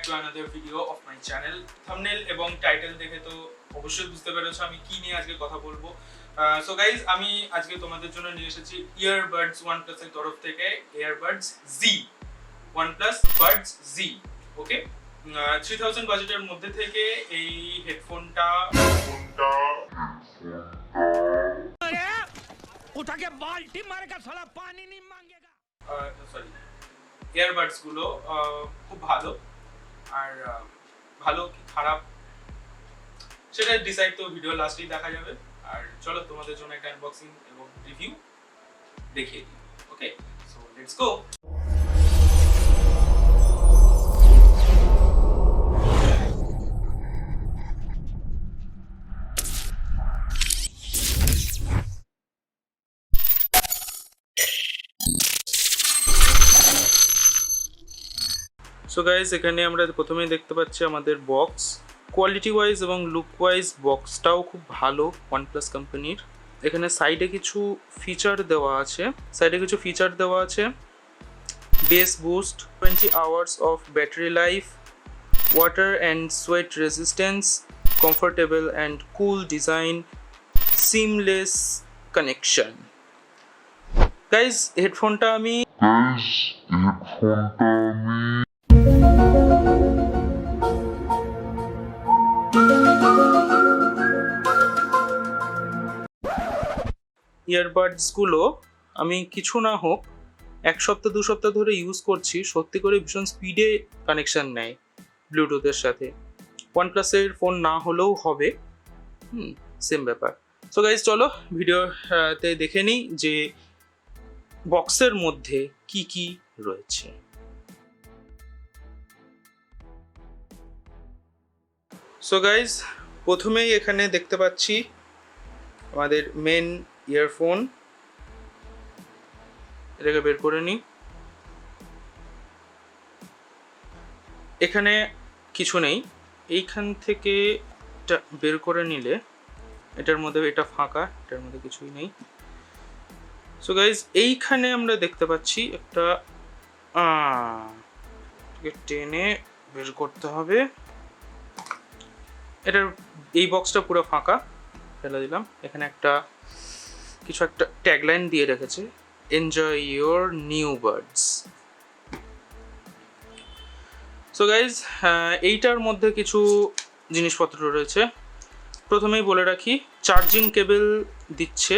to another video of my channel. Thumbnail এবং title দেখে তো অবশ্যই বুঝতে পেরেছো আমি কি নিয়ে আজকে কথা বলবো। সো গাইজ আমি আজকে তোমাদের জন্য নিয়ে এসেছি ইয়ারবাডস OnePlus এর তরফ থেকে earbuds Z OnePlus Buds Z। ওকে, 3000 বাজেটের মধ্যে থেকে এই হেডফোনটা उठाके बाल्टी मारेगा साला पानी नहीं मांगेगा। সরি, ইয়ারবাডস গুলো খুব ভালো, আর ভালো কি খারাপ সেটা ডিসাইড তো ভিডিও লাস্টেই দেখা যাবে। আর চলো তোমাদের জন্য একটা আনবক্সিং এবং রিভিউ দেখিয়ে দিই। Okay, so let's go. So guys এখানে আমরা প্রথমেই দেখতে পাচ্ছি আমাদের বক্স। কোয়ালিটি ওয়াইজ এবং লুক ওয়াইজ বক্সটাও খুব ভালো OnePlus কোম্পানির। এখানে সাইডে কিছু ফিচার দেওয়া আছে, base boost, 20 hours of battery life, water and sweat resistance, comfortable and cool design, seamless connection. Guys হেডফোনটা আমি ইয়ারবাডসগুলো আমি কিছু না হোক 1 সপ্তাহ 2 সপ্তাহ ধরে ইউজ করছি, সত্যি করে ভীষণ স্পিডে কানেকশন নেয় ব্লুটুথের সাথে। OnePlus-এর ফোন না হলেও হবে, সেম ব্যাপার। সো গাইজ চলো ভিডিওতে দেখে নিই যে বক্সের মধ্যে কি কি রয়েছে। সো গাইজ প্রথমেই এখানে দেখতে পাচ্ছি আমাদের মেন ইয়ারফোন। এটাকে বের করে নিই। এখানে কিছু নেই, এইখান থেকে এটা বের করে নিলে এটার মধ্যে এটা ফাঁকা, এটার মধ্যে কিছুই নেই। সো গাইজ এইখানে আমরা দেখতে পাচ্ছি একটা টেনে বের করতে হবে। এটার এই বক্সটা পুরো ফাঁকা, ফেলে দিলাম। এখানে একটা ট্যাগলাইন দিয়ে রেখেছে, enjoy your new Buds. So guys এইটার মধ্যে কিছু জিনিসপত্র রয়েছে। প্রথমেই বলে রাখি, চার্জিং কেবল দিচ্ছে।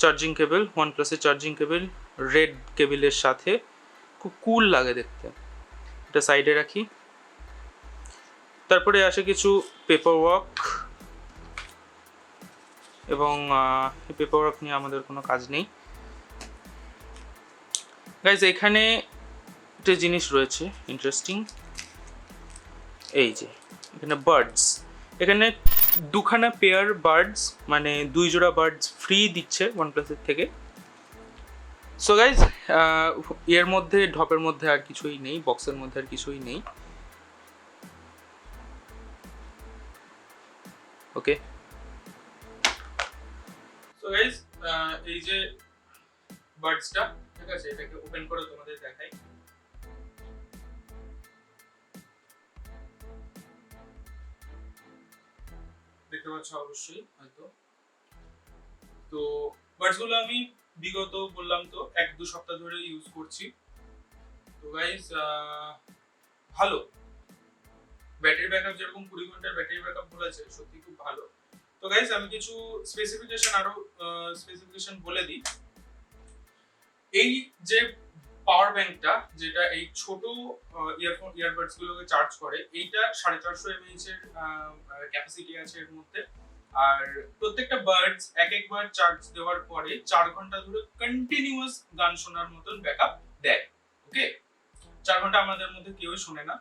চার্জিং কেবল, OnePlus-এর চার্জিং কেবল রেড কেবলের সাথে, খুব কুল লাগে দেখতে। এটা সাইডে রাখি। তারপরে আসে কিছু পেপার ওয়ার্ক, এবং এই পেপার ওয়ার্ক নিয়ে আমাদের কোনো কাজ নেই। গাইজ এখানে একটা জিনিস রয়েছে ইন্টারেস্টিং, এই যে এখানে বার্ডস, এখানে দুখানা পেয়ার বার্ডস, মানে 2 জোড়া বার্ডস ফ্রি দিচ্ছে OnePlus-এর থেকে। সো গাইজ এর মধ্যে ঢপের মধ্যে আর কিছুই নেই, বক্সের মধ্যে আর কিছুই নেই। ওকে, সো গাইজ এই যে বাডসটা, ঠিক আছে, এটাকে ওপেন করে তোমাদের দেখাই। দেখতে পাচ্ছ অবশ্যই হয়তো। তো বাডসগুলো আমি বিগত বললাম তো 1-2 সপ্তাহ ধরে ইউজ করছি। তো গাইজ ভালো ব্যাটারি ব্যাকআপ, যেরকম 20 ঘন্টার ব্যাটারি ব্যাকআপ বলেছে, সত্যি খুব ভালো। তো গাইজ আমি কিছু স্পেসিফিকেশন বলে দিই। এই যে পাওয়ার ব্যাংকটা, যেটা এই ছোট ইয়ারবাডস গুলোকে চার্জ করে, এইটা 450 mAh এর ক্যাপাসিটি আছে এর মধ্যে। আর প্রত্যেকটা বাডস একবার চার্জ দেওয়ার পরে 4 ঘন্টা ধরে কন্টিনিউয়াস গান শোনার মতন ব্যাকআপ দেয়। ওকে, 4 ঘন্টা আমাদের মধ্যে কেউই শোনে না,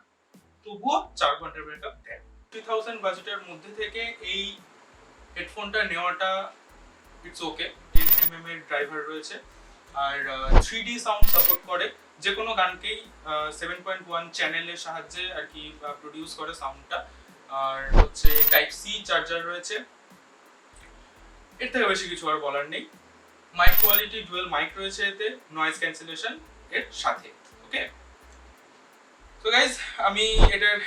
তবুও 4 ঘন্টার ব্যাকআপ দেয়। 3000 বাজেটের মধ্যে থেকে এই হেডফোনটা নেওয়াটা ইটস ওকে। 10mm এর ড্রাইভার রয়েছে, আর 3D সাউন্ড সাপোর্ট করে। যে কোনো গানকেই 7.1 চ্যানেলের সাহায্যে আর কি প্রডিউস করে সাউন্ডটা। আর হচ্ছে টাইপ C চার্জার রয়েছে। এর থেকে বেশি কিছু আর বলার নেই। মাইক কোয়ালিটি ডুয়াল মাইক রয়েছে এতে, নয়েজ ক্যান্সেলেশন এর সাথে। ওকে, তো গাইজ আমি এটার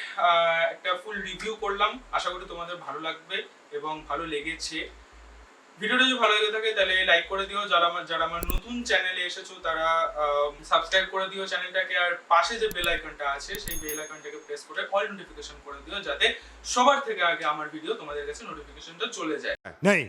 একটা ফুল রিভিউ করলাম, আশা করি তোমাদের ভালো লাগবে এবং ভালো লেগেছে। ভিডিওটা যদি ভালো লেগে থাকে তাহলে লাইক করে দিও, যারা আমার নতুন চ্যানেলে এসেছো তারা সাবস্ক্রাইব করে দিও চ্যানেলটাকে, আর পাশে যে বেল আইকনটা আছে সেই বেল আইকনটাকে প্রেস করে অল নোটিফিকেশন করে দিও, যাতে সবার থেকে আগে আমার ভিডিও তোমাদের কাছে নোটিফিকেশনটা চলে যায়। नहीं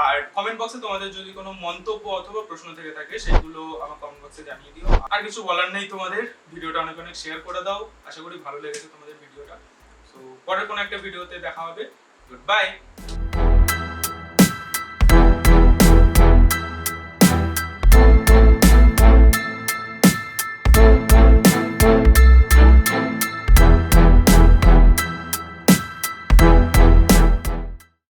আর কমেন্ট বক্সে তোমাদের যদি কোনো মন্তব্য অথবা প্রশ্ন থেকে থাকে সেগুলো আমার কমেন্ট বক্সে জানিয়ে দিও। আর কিছু বলার নেই তোমাদের, ভিডিওটা অনেক অনেক শেয়ার করে দাও, আশা করি ভালো লেগেছে তোমাদের ভিডিওটা। সো পরের কোনো একটা ভিডিওতে দেখা হবে, গুড বাই।